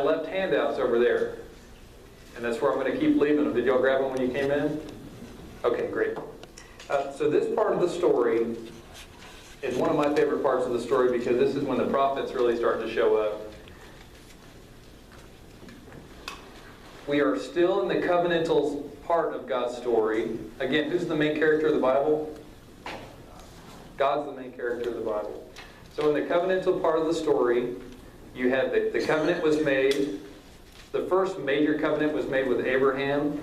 I left handouts over there. And that's where I'm going to keep leaving them. Did y'all grab them when you came in? Okay, great. So this part of the story is one of my favorite parts of the story because this is when the prophets really start to show up. We are still in the covenantal part of God's story. Again, who's the main character of the Bible? God's the main character of the Bible. So in the covenantal part of the story, you had the covenant was made. The first major covenant was made with Abraham.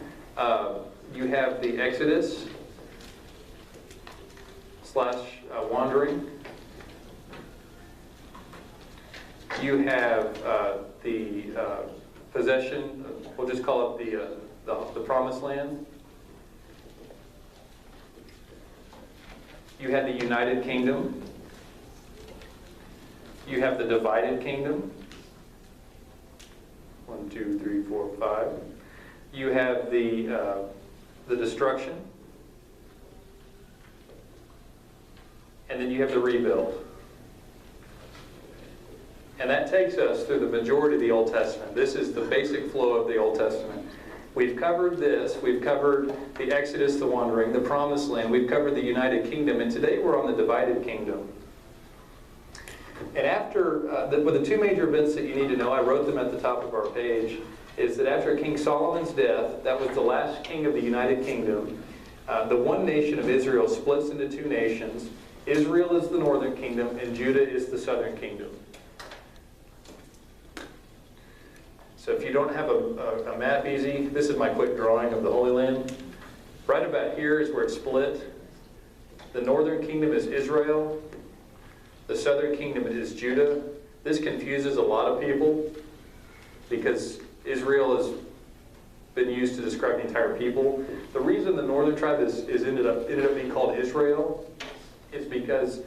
You have the Exodus / wandering. You have the possession, we'll just call it the promised land. You had the United Kingdom. You have the divided kingdom. 1, 2, 3, 4, 5. You have the destruction. And then you have the rebuild. And that takes us through the majority of the Old Testament. This is the basic flow of the Old Testament. We've covered this. We've covered the Exodus, the wandering, the Promised Land. We've covered the United Kingdom. And today we're on the divided kingdom. And after, with the two major events that you need to know, I wrote them at the top of our page, is that after King Solomon's death, that was the last king of the United Kingdom, the one nation of Israel splits into two nations. Israel is the northern kingdom, and Judah is the southern kingdom. So if you don't have a map easy, this is my quick drawing of the Holy Land. Right about here is where it's split. The northern kingdom is Israel. The southern kingdom is Judah. This confuses a lot of people because Israel has been used to describe the entire people. The reason the northern tribe ended up being called Israel is because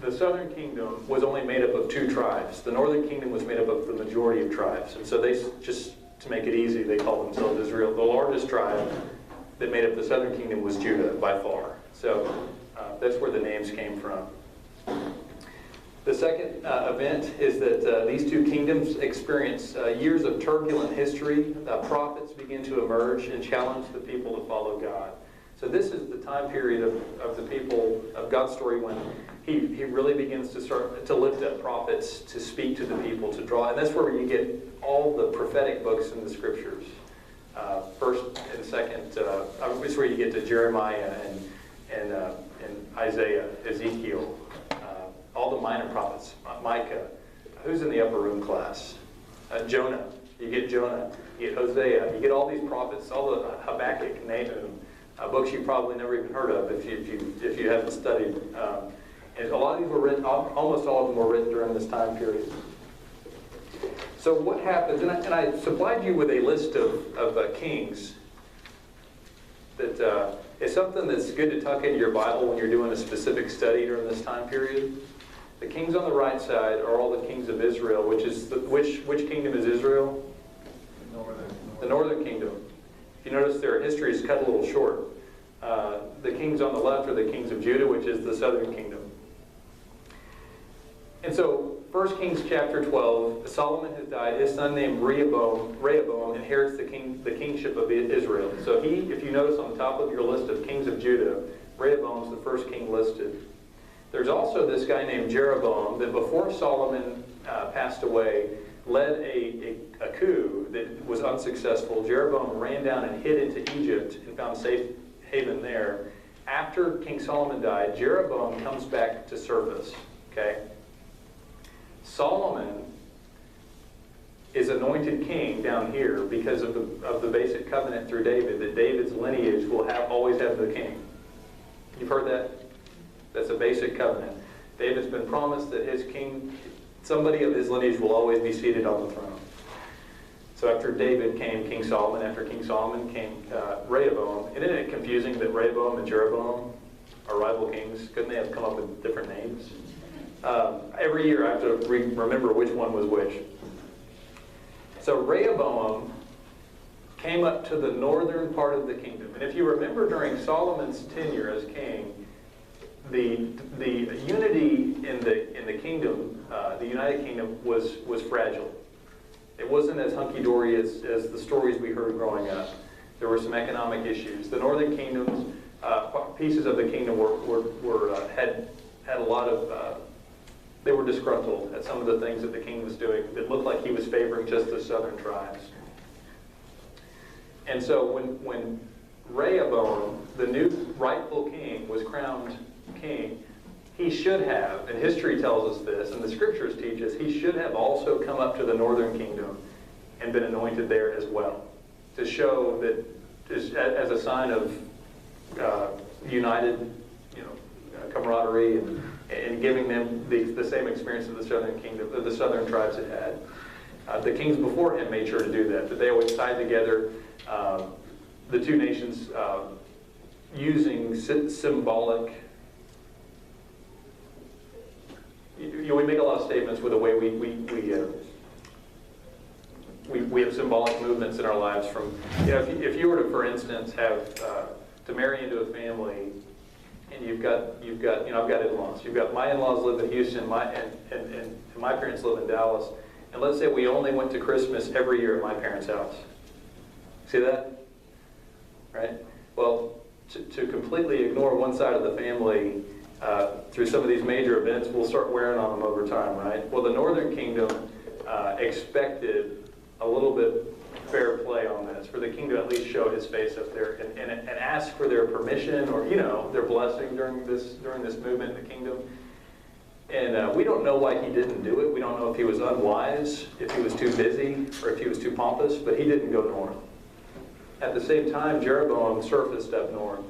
the southern kingdom was only made up of two tribes. The northern kingdom was made up of the majority of tribes. And so they, just to make it easy, they called themselves Israel. The largest tribe that made up the southern kingdom was Judah by far. So that's where the names came from. The second event is that these two kingdoms experience years of turbulent history. Prophets begin to emerge and challenge the people to follow God. So this is the time period of the people of God's story when he really begins to start to lift up prophets to speak to the people, to draw. And that's where you get all the prophetic books in the scriptures. First and second, it's where you get to Jeremiah and Isaiah, Ezekiel, all the minor prophets, Micah. Who's in the upper room class? Jonah. You get Jonah. You get Hosea. You get all these prophets, all the Habakkuk, Nahum, books you probably never even heard of if you haven't studied. And a lot of these were written, almost all of them were written during this time period. So what happens, and I supplied you with a list of kings that is something that's good to tuck into your Bible when you're doing a specific study during this time period. The kings on the right side are all the kings of Israel, which is which kingdom is Israel? The northern kingdom. If you notice, their history is cut a little short. The kings on the left are the kings of Judah, which is the southern kingdom. And so, 1 Kings chapter 12, Solomon has died. His son named Rehoboam inherits the kingship of Israel. So if you notice on the top of your list of kings of Judah, Rehoboam's the first king listed. There's also this guy named Jeroboam that before Solomon passed away, led a coup that was unsuccessful. Jeroboam ran down and hid into Egypt and found safe haven there. After King Solomon died, Jeroboam comes back to surface. Okay? Solomon is anointed king down here because of the basic covenant through David, that David's lineage will always have the king. You've heard that? That's a basic covenant. David's been promised that his king, somebody of his lineage will always be seated on the throne. So after David came King Solomon. After King Solomon came Rehoboam. Isn't it confusing that Rehoboam and Jeroboam are rival kings? Couldn't they have come up with different names? Every year I have to remember which one was which. So Rehoboam came up to the northern part of the kingdom. And if you remember during Solomon's tenure as king, the unity in the kingdom, the United Kingdom, was fragile. It wasn't as hunky-dory as the stories we heard growing up. There were some economic issues. The northern kingdoms, pieces of the kingdom had a lot of, they were disgruntled at some of the things that the king was doing. It looked like he was favoring just the southern tribes. And so when Rehoboam, the new rightful king, was crowned king, he should have, and history tells us this, and the scriptures teach us, he should have also come up to the northern kingdom and been anointed there as well, to show that, as a sign of united, camaraderie and giving them the same experience that the southern kingdom, the southern tribes had had. The kings before him made sure to do that they always tied together the two nations using symbolic. We make a lot of statements with the way we have symbolic movements in our lives. From if you were to, for instance, have to marry into a family, and you've got I've got in-laws. You've got my in-laws live in Houston, and my parents live in Dallas. And let's say we only went to Christmas every year at my parents' house. See that? Right? Well, to completely ignore one side of the family through some of these major events, we'll start wearing on them over time, right? Well, the Northern Kingdom expected a little bit fair play on this, for the king to at least show his face up there and ask for their permission or their blessing during this movement in the kingdom. And we don't know why he didn't do it. We don't know if he was unwise, if he was too busy, or if he was too pompous, but he didn't go north. At the same time, Jeroboam surfaced up north,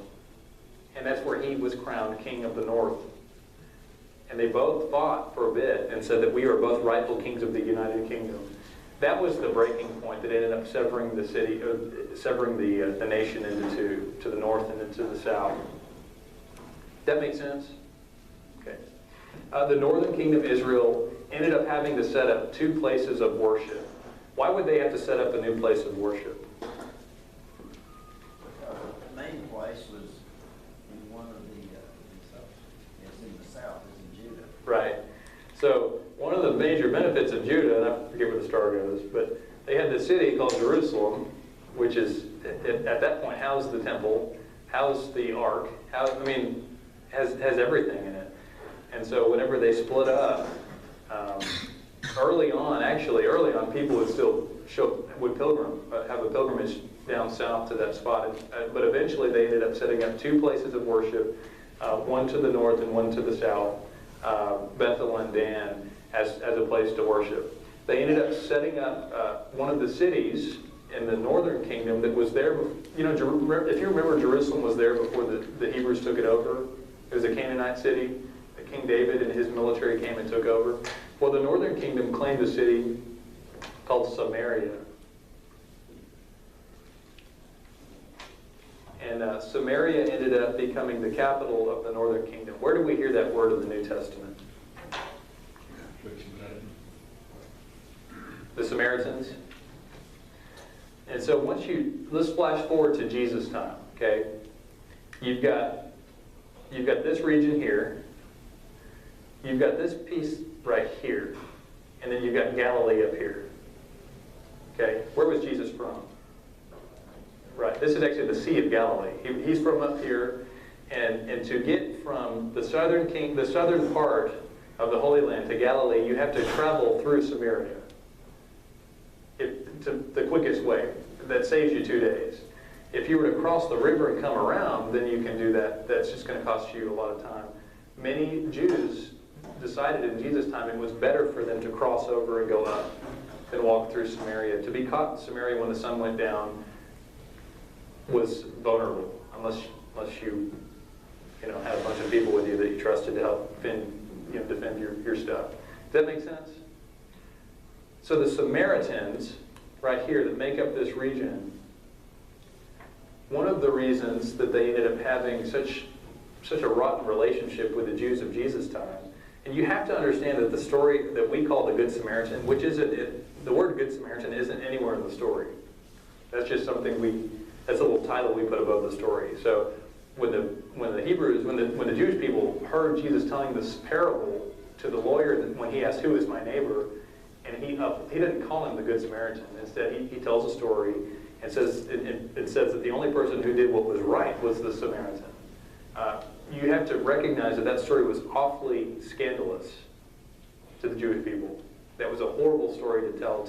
and that's where he was crowned king of the north. And they both fought for a bit and said that we are both rightful kings of the United Kingdom. That was the breaking point that ended up severing the city, severing the nation into to the north and into the south. That makes sense? Okay. The northern kingdom, Israel, ended up having to set up two places of worship. Why would they have to set up a new place of worship? The main place was in one of the, it's in the south, it's in Judah. Right. So one of the major benefits of Judah, and I forget where the star goes, but they had this city called Jerusalem, which is at that point housed the temple, housed the ark, has everything in it. And so whenever they split up, early on, people would still have a pilgrimage down south to that spot. But eventually they ended up setting up two places of worship, one to the north and one to the south, Bethel and Dan, as a place to worship. They ended up setting up one of the cities in the northern kingdom that was there. If you remember, Jerusalem was there before the Hebrews took it over. It was a Canaanite city. King David and his military came and took over. Well, the northern kingdom claimed a city called Samaria. And Samaria ended up becoming the capital of the northern kingdom. Where do we hear that word in the New Testament? The Samaritans. And so let's flash forward to Jesus' time, okay? You've got this region here. You've got this piece right here, and then you've got Galilee up here. Okay, where was Jesus from? Right, this is actually the Sea of Galilee. He's from up here, and to get from the southern part of the Holy Land to Galilee, you have to travel through Samaria. The quickest way. That saves you 2 days. If you were to cross the river and come around, then you can do that. That's just going to cost you a lot of time. Many Jews decided in Jesus' time it was better for them to cross over and go up than walk through Samaria. To be caught in Samaria when the sun went down was vulnerable, unless you had a bunch of people with you that you trusted to help defend your stuff. Does that make sense? So the Samaritans, right here, that make up this region, one of the reasons that they ended up having such a rotten relationship with the Jews of Jesus' time. And you have to understand that the story that we call the Good Samaritan, which isn't, the word Good Samaritan isn't anywhere in the story. That's just something that's a little title we put above the story. So when the Jewish people heard Jesus telling this parable to the lawyer when he asked, "Who is my neighbor?" and he didn't call him the Good Samaritan. Instead, he tells a story and says it says that the only person who did what was right was the Samaritan. You have to recognize that story was awfully scandalous to the Jewish people. That was a horrible story to tell.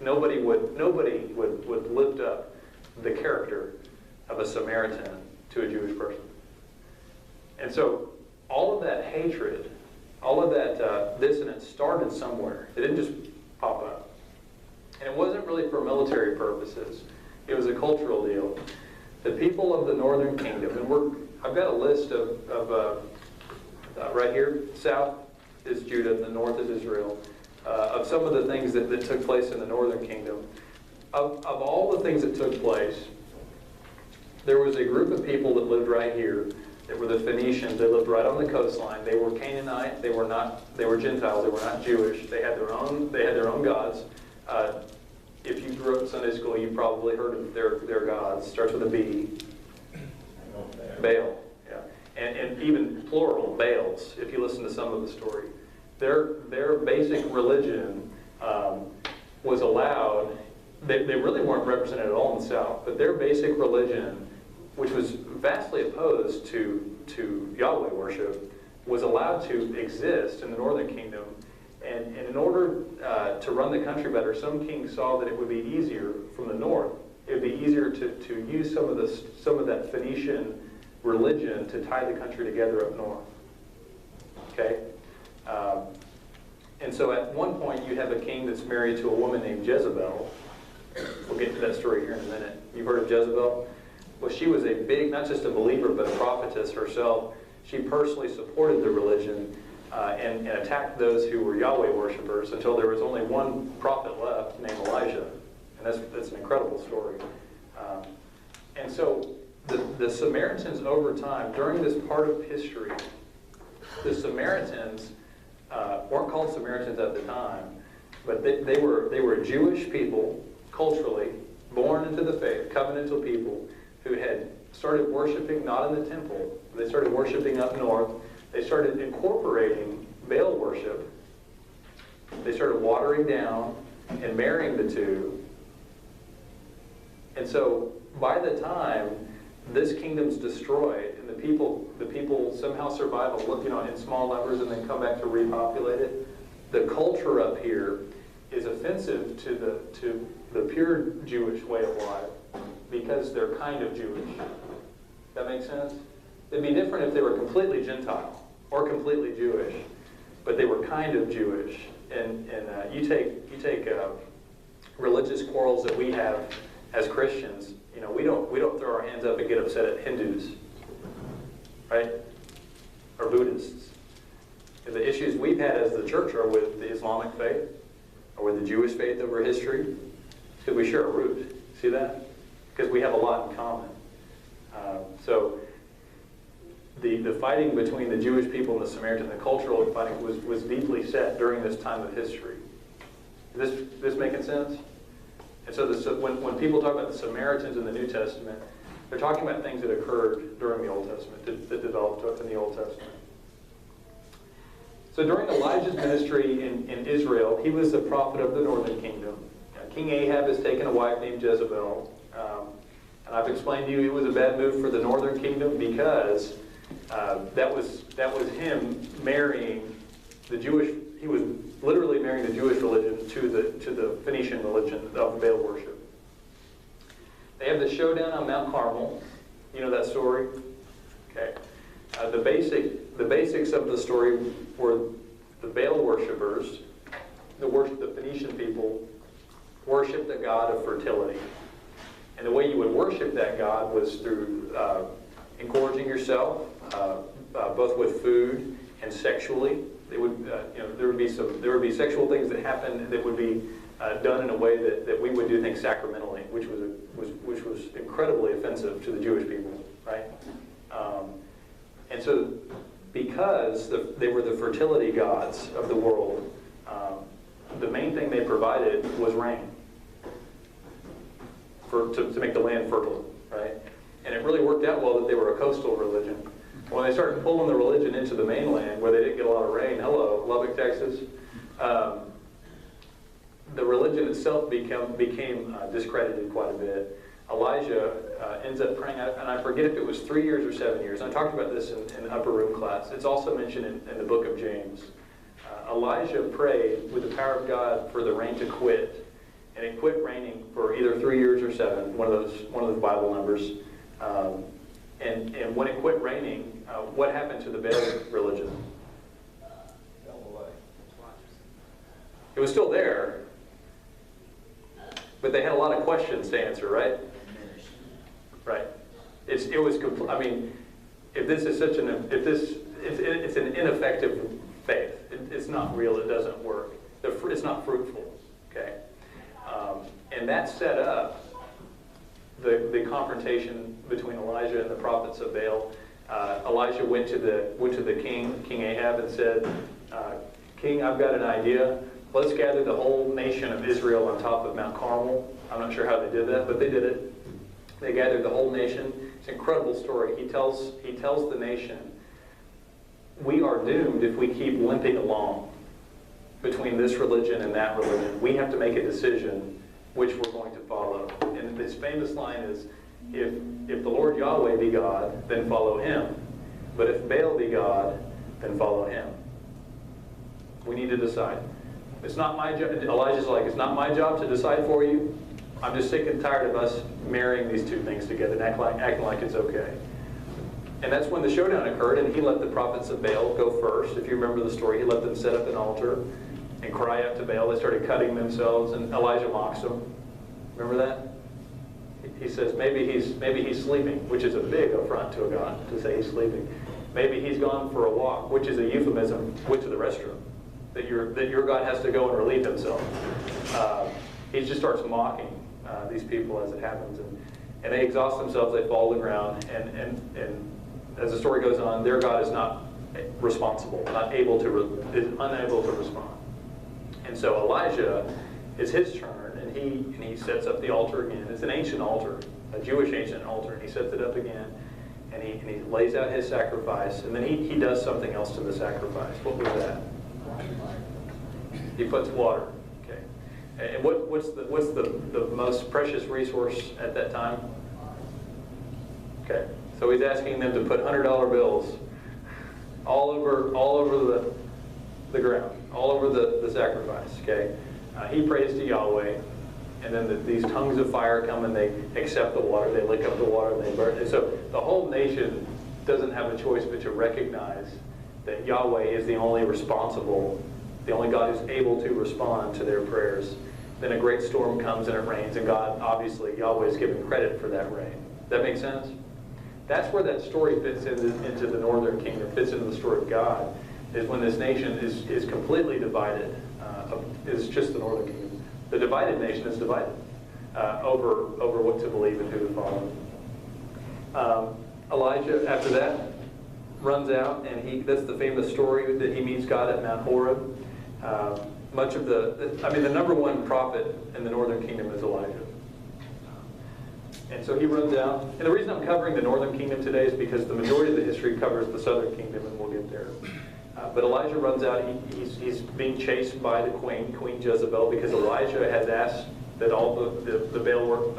Nobody would lift up the character of a Samaritan to a Jewish person. And so all of that hatred, all of that dissonance started somewhere. It didn't just pop up. And it wasn't really for military purposes. It was a cultural deal. The people of the northern kingdom, and I've got a list of right here, south is Judah and the north is Israel, of some of the things that took place in the northern kingdom. Of all the things that took place, there was a group of people that lived right here. They were the Phoenicians. They lived right on the coastline. They were Canaanite. They were Gentiles. They were not Jewish. They had their own gods. If you grew up in Sunday school, you probably heard of their gods. Starts with a B. Baal. Yeah. And even plural, Baals, if you listen to some of the story. Their basic religion was allowed. They really weren't represented at all in the South, but their basic religion, which was vastly opposed to Yahweh worship, was allowed to exist in the northern kingdom. And in order to run the country better, some kings saw that it would be easier from the north. It would be easier to use some of that Phoenician religion to tie the country together up north. Okay? And so at one point you have a king that's married to a woman named Jezebel. We'll get to that story here in a minute. You've heard of Jezebel? Well, she was a big, not just a believer, but a prophetess herself. She personally supported the religion and attacked those who were Yahweh worshipers until there was only one prophet left named Elijah. And that's an incredible story. And so the Samaritans over time, during this part of history, the Samaritans weren't called Samaritans at the time, but they were Jewish people, culturally, born into the faith, covenantal people, who had started worshiping not in the temple. They started worshiping up north. They started incorporating Baal worship. They started watering down and marrying the two. And so by the time this kingdom's destroyed and the people somehow survive in small numbers and then come back to repopulate it, the culture up here is offensive to the pure Jewish way of life because they're kind of Jewish. That makes sense? It'd be different if they were completely Gentile or completely Jewish, but they were kind of Jewish. And you take religious quarrels that we have as Christians. We don't throw our hands up and get upset at Hindus, right? Or Buddhists. And the issues we've had as the church are with the Islamic faith or with the Jewish faith over history, because we share a root. See that? Because we have a lot in common. So the fighting between the Jewish people and the Samaritan, the cultural fighting, was deeply set during this time of history. Is this making sense? And so when people talk about the Samaritans in the New Testament, they're talking about things that occurred during the Old Testament, that developed in the Old Testament. So during Elijah's ministry in Israel, he was the prophet of the northern kingdom. King Ahab has taken a wife named Jezebel. And I've explained to you it was a bad move for the northern kingdom because that was him marrying the Jewish. He was literally marrying the Jewish religion to the Phoenician religion of Baal worship. They have the showdown on Mount Carmel. You know that story? Okay. The basics of the story were the Baal worshipers, the Phoenician people, worshiped the god of fertility. And the way you would worship that god was through engorging yourself, both with food and sexually. They would, there would be sexual things that happened that would be done in a way that we would do things sacramentally, which was incredibly offensive to the Jewish people, right? And so, because they were the fertility gods of the world, the main thing they provided was rain. To make the land fertile, right? And it really worked out well that they were a coastal religion. When they started pulling the religion into the mainland, where they didn't get a lot of rain, hello, Lubbock, Texas, itself became discredited quite a bit. Elijah ends up praying, and I forget if it was 3 years or 7 years. I talked about this in upper room class. It's also mentioned in the book of James. Elijah prayed with the power of God for the rain to quit, and it quit raining for either 3 years or 7, one of those Bible numbers. And when it quit raining, what happened to the Baal religion? Fell away. It was still there, but they had a lot of questions to answer, right? Diminished. Right. It was. I mean, if this is such it's an ineffective faith. It's not real. It doesn't work. It's not fruitful. Okay. And that set up the confrontation between Elijah and the prophets of Baal. Elijah went to the King Ahab, and said, "King, I've got an idea. Let's gather the whole nation of Israel on top of Mount Carmel." I'm not sure how they did that, but they did it. They gathered the whole nation. It's an incredible story. He tells the nation, we are doomed if we keep limping along between this religion and that religion. We have to make a decision which we're going to follow. And his famous line is, if the Lord Yahweh be God, then follow him. But if Baal be God, then follow him. We need to decide. It's not my job. Elijah's like, it's not my job to decide for you. I'm just sick and tired of us marrying these two things together and acting like it's okay. And that's when the showdown occurred, and he let the prophets of Baal go first. If you remember the story, he let them set up an altar and cry out to Baal. They started cutting themselves, and Elijah mocks them. Remember that? He says maybe he's sleeping, which is a big affront to a God to say he's sleeping. Maybe he's gone for a walk, which is a euphemism, went to the restroom. That your God has to go and relieve himself. He just starts mocking these people as it happens, and they exhaust themselves. They fall to the ground, and as the story goes on, their God is not responsible, is unable to respond. And so Elijah, it's his turn, and he sets up the altar again. It's an ancient altar, a Jewish ancient altar, and he sets it up again, and he lays out his sacrifice, and then he does something else to the sacrifice. What was that? He puts water. Okay. And what's the most precious resource at that time? Okay. So he's asking them to put $100 bills all over the ground, all over the sacrifice. Okay. He prays to Yahweh, and then these tongues of fire come and they accept the water. They lick up the water and they burn it. So the whole nation doesn't have a choice but to recognize that Yahweh is the only responsible, the only God who's able to respond to their prayers. Then a great storm comes and it rains, and God, obviously, Yahweh is given credit for that rain. That makes sense? That's where that story fits into the northern kingdom, fits into the story of God, is when this nation is completely divided. It's just the northern kingdom. The divided nation is divided over what to believe and who to follow. Elijah, after that, runs out, and that's the famous story that he meets God at Mount Horeb. The number one prophet in the northern kingdom is Elijah. And so he runs out. And the reason I'm covering the northern kingdom today is because the majority of the history covers the southern kingdom, and we'll get there. But Elijah runs out. He's being chased by the Queen Jezebel, because Elijah has asked that all the Baal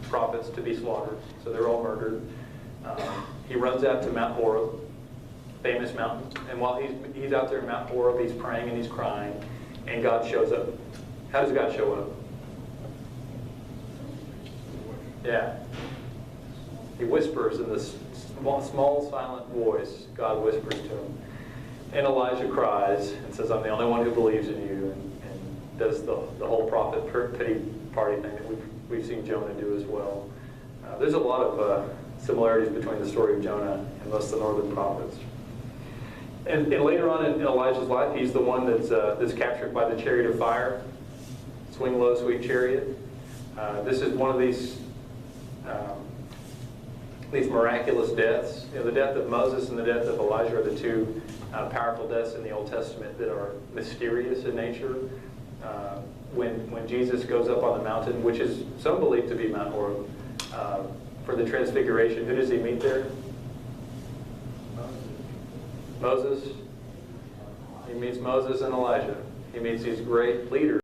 prophets to be slaughtered. So they're all murdered. He runs out to Mount Horeb, famous mountain. And while he's out there in Mount Horeb, he's praying and he's crying, and God shows up. How does God show up? Yeah. He whispers in this small, silent voice. God whispers to him. And Elijah cries and says, I'm the only one who believes in you, and does the whole prophet pity party thing that we've seen Jonah do as well. There's a lot of similarities between the story of Jonah and most of the northern prophets. And later on in Elijah's life, he's the one that's captured by the chariot of fire. Swing low, sweet chariot. This is one of these miraculous deaths. You know, the death of Moses and the death of Elijah are the two powerful deaths in the Old Testament that are mysterious in nature. When Jesus goes up on the mountain, which is some believe to be Mount Horeb, for the transfiguration, who does he meet there? Moses. He meets Moses and Elijah. He meets these great leaders.